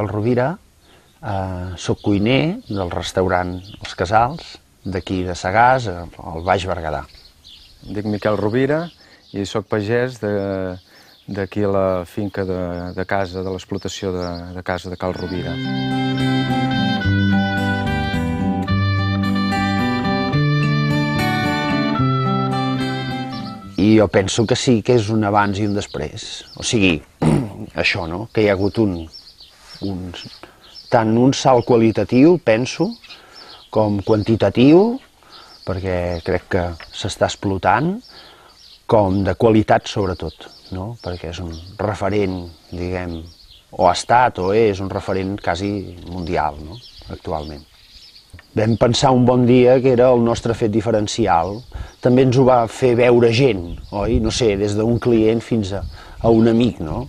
Miquel Rovira, soc cuiner del restaurant Els Casals, d'aquí de Sagàs, al Baix Berguedà. Em dic Miquel Rovira i soc pagès d'aquí a la finca de casa, de l'explotació de casa de Cal Rovira. I jo penso que sí que és un abans i un després. O sigui, això, no? Que hi ha hagut tant un salt qualitatiu, penso, com quantitatiu, perquè crec que s'està explotant, com de qualitat sobretot, no? Perquè és un referent, diguem, o ha estat o és un referent quasi mundial, no? Actualment. Vam pensar un bon dia que era el nostre fet diferencial. També ens ho va fer veure gent, oi? No sé, des d'un client fins a un amic, no?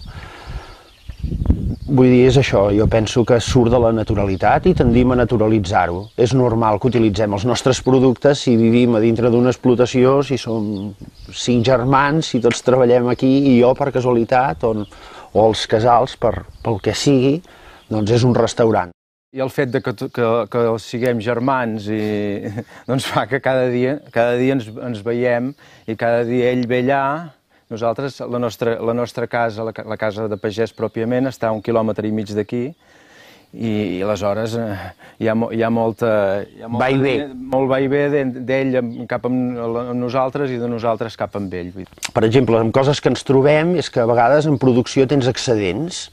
Vull dir, és això, jo penso que surt de la naturalitat i tendim a naturalitzar-ho. És normal que utilitzem els nostres productes si vivim a dintre d'una explotació, si som 5 germans, si tots treballem aquí i jo per casualitat, o els Casals, pel que sigui, doncs és un restaurant. I el fet que siguem germans doncs fa que cada dia ens veiem i cada dia ell ve allà. Nosaltres, la nostra casa, la casa de pagès pròpiament, està a 1,5 quilòmetres d'aquí i aleshores hi ha molt va i ve d'ell cap a nosaltres i de nosaltres cap a ell. Per exemple, amb coses que ens trobem és que a vegades en producció tens excedents,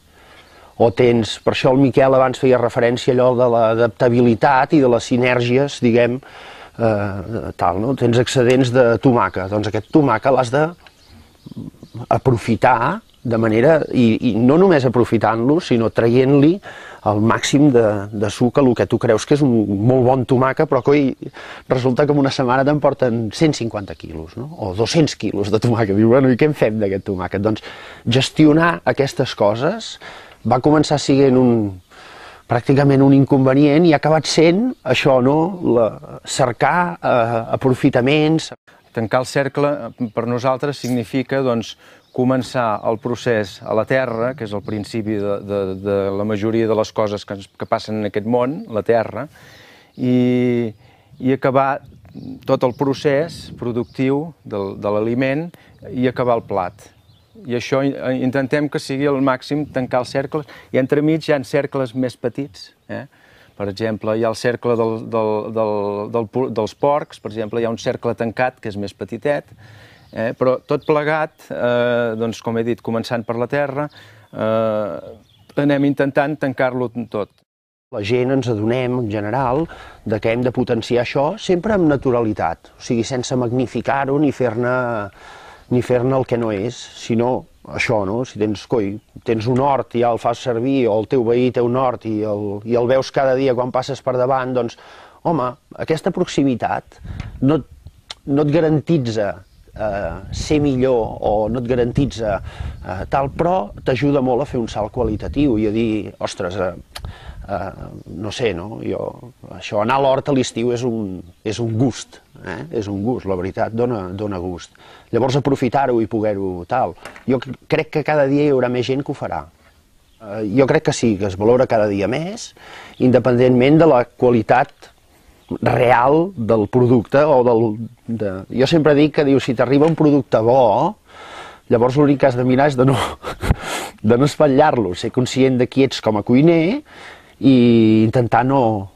o tens, per això el Miquel abans feia referència a allò de l'adaptabilitat i de les sinergies, diguem, tal, no? Tens excedents de tomàquet, doncs aquest tomàquet l'has d'aprofitar de manera, i no només aprofitant-lo, sinó traient-li el màxim de suc a el que tu creus que és un molt bon tomàquet, però coi, resulta que en una setmana te'n porten 150 quilos, no? O 200 quilos de tomàquet. Diu, bueno, i què en fem d'aquest tomàquet? Doncs gestionar aquestes coses va començar sent pràcticament un inconvenient i ha acabat sent això, no? Cercar aprofitaments. Tancar el cercle per nosaltres significa doncs, començar el procés a la terra, que és el principi de la majoria de les coses que passen en aquest món, la terra, i acabar tot el procés productiu de l'aliment i acabar el plat. I això intentem que sigui al màxim tancar els cercles, i entremig hi ha cercles més petits. Per exemple, hi ha el cercle dels porcs, per exemple, hi ha un cercle tancat que és més petitet, però tot plegat, doncs, com he dit, començant per la terra, anem intentant tancar-lo tot. La gent ens adonem, en general, que hem de potenciar això sempre amb naturalitat, o sigui, sense magnificar-ho ni fer-ne el que no és, sinó això, no? Si tens un hort i ja el fas servir, o el teu veí té un hort i el veus cada dia quan passes per davant, doncs, home, aquesta proximitat no et garantitza ser millor o no et garantitza tal, però t'ajuda molt a fer un salt qualitatiu i a dir, ostres, no sé, no? Això, anar a l'hort a l'estiu és un gust, és un gust, la veritat, dona gust. Llavors aprofitar-ho i poder-ho tal. Jo crec que cada dia hi haurà més gent que ho farà. Jo crec que sí, que es valora cada dia més, independentment de la qualitat real del producte o Jo sempre dic que si t'arriba un producte bo, llavors l'únic que has de mirar és de no espatllar-lo, ser conscient de qui ets com a cuiner i intentar no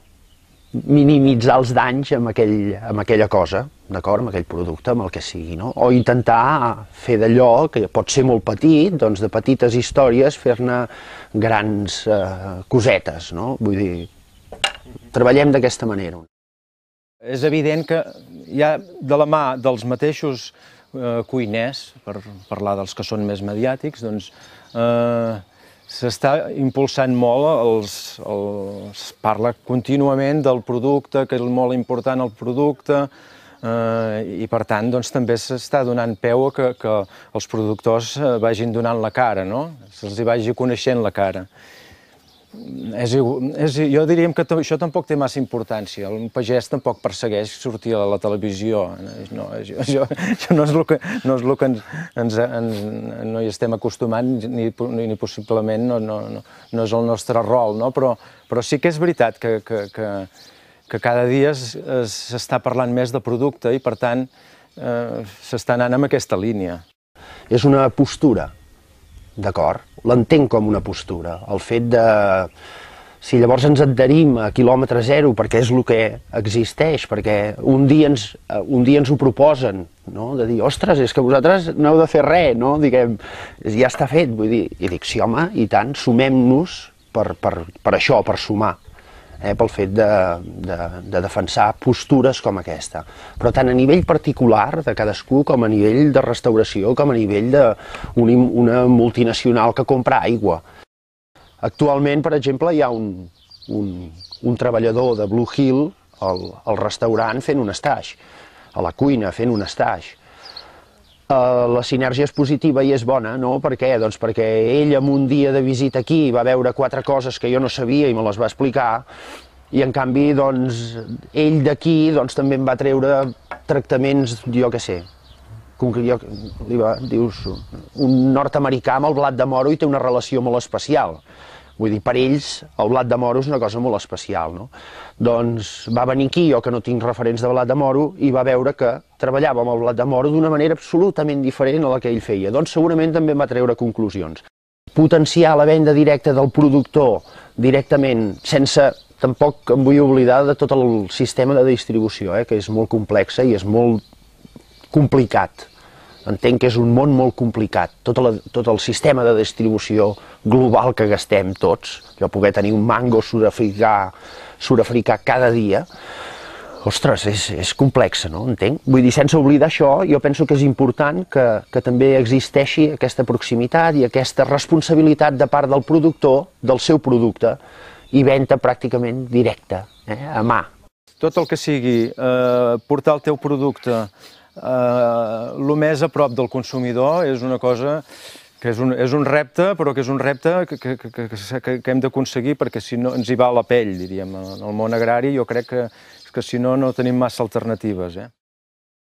minimitzar els danys amb aquella cosa, d'acord, amb aquell producte, amb el que sigui, no? O intentar fer d'allò que pot ser molt petit, doncs de petites històries fer-ne grans cosetes, no? Vull dir, treballem d'aquesta manera. És evident que ja de la mà dels mateixos cuiners, per parlar dels que són més mediàtics, doncs s'està impulsant molt, es parla contínuament del producte, que és molt important el producte, i per tant doncs, també s'està donant peu a que els productors vagin donant la cara, no? Se'ls vagi coneixent la cara. Jo diríem que això tampoc té massa importància. El pagès tampoc persegueix sortir a la televisió. No, això no és el que no hi estem acostumant, ni possiblement no és el nostre rol, no? Però sí que és veritat que cada dia s'està parlant més de producte i, per tant, s'està anant en aquesta línia. És una postura. D'acord? L'entenc com una postura. El fet de... Si llavors ens adherim a quilòmetre zero perquè és el que existeix, perquè un dia ens ho proposen, no? De dir, ostres, és que vosaltres no heu de fer res, no? Diguem, ja està fet, vull dir, i dic, sí, home, i tant, sumem-nos per això, per sumar, pel fet de defensar postures com aquesta. Però tant a nivell particular de cadascú, com a nivell de restauració, com a nivell d'una multinacional que compra aigua. Actualment, per exemple, hi ha un treballador de Blue Hill al restaurant fent un stage, a la cuina fent un stage. La sinergia és positiva i és bona, no? Per què? Doncs perquè ell en un dia de visita aquí va veure 4 coses que jo no sabia i me les va explicar, i en canvi doncs, ell d'aquí doncs, també em va treure tractaments, jo què sé, dius, un nord-americà amb el blat de moro i té una relació molt especial. Vull dir, per ells el blat de moro és una cosa molt especial, no? Doncs va venir aquí, jo que no tinc referents de blat de moro, i va veure que treballava amb el blat de moro d'una manera absolutament diferent a la que ell feia. Doncs segurament també en va treure conclusions. Potenciar la venda directa del productor directament, sense... Tampoc em vull oblidar de tot el sistema de distribució, que és molt complex i és molt complicat. Entenc que és un món molt complicat, tot el sistema de distribució global que gastem tots, jo poder tenir un mango sud-africà cada dia, ostres, és complex, no? Entenc? Vull dir, sense oblidar això, jo penso que és important que també existeixi aquesta proximitat i aquesta responsabilitat de part del productor, del seu producte, i venda pràcticament directa, a mà. Tot el que sigui portar el teu producte el més a prop del consumidor és una cosa que és un repte, però que és un repte que hem d'aconseguir perquè si no ens hi va la pell, diríem. En el món agrari jo crec que si no, no tenim massa alternatives.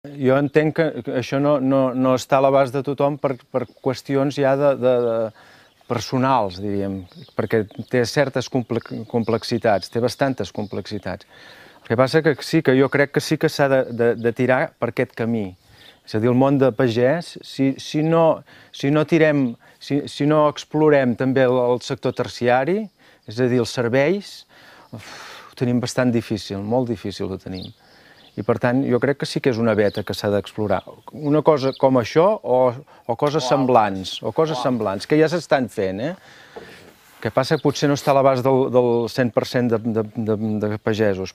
Jo entenc que això no està a l'abast de tothom per qüestions ja personals, diríem, perquè té certes complexitats, té bastantes complexitats. El que passa que sí, que jo crec que sí que s'ha de tirar per aquest camí. És a dir, el món de pagès, si no explorem també el sector terciari, és a dir, els serveis, ho tenim bastant difícil, molt difícil ho tenim. I per tant, jo crec que sí que és una veta que s'ha d'explorar. Una cosa com això o coses semblants, que ja s'estan fent, El que passa que potser no està a l'abast del 100% de pagesos.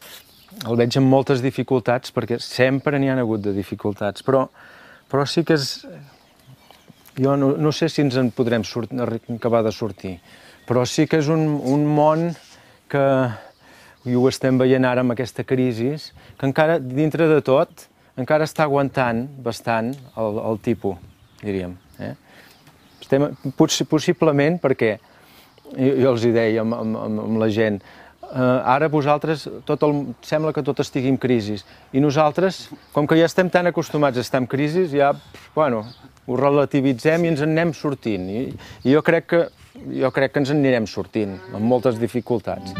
El veig amb moltes dificultats, perquè sempre n'hi ha hagut de dificultats, però sí que és... Jo no sé si ens en podrem acabar de sortir, però sí que és un món que... i ho estem veient ara amb aquesta crisi, que encara, dintre de tot, encara està aguantant bastant el tipus, diríem. Possiblement perquè, jo els hi deia amb la gent, ara vosaltres sembla que tot estigui en crisi, i nosaltres, com que ja estem tan acostumats a estar en crisi, ja ho relativitzem i ens en anem sortint. I jo crec que ens en anirem sortint, amb moltes dificultats.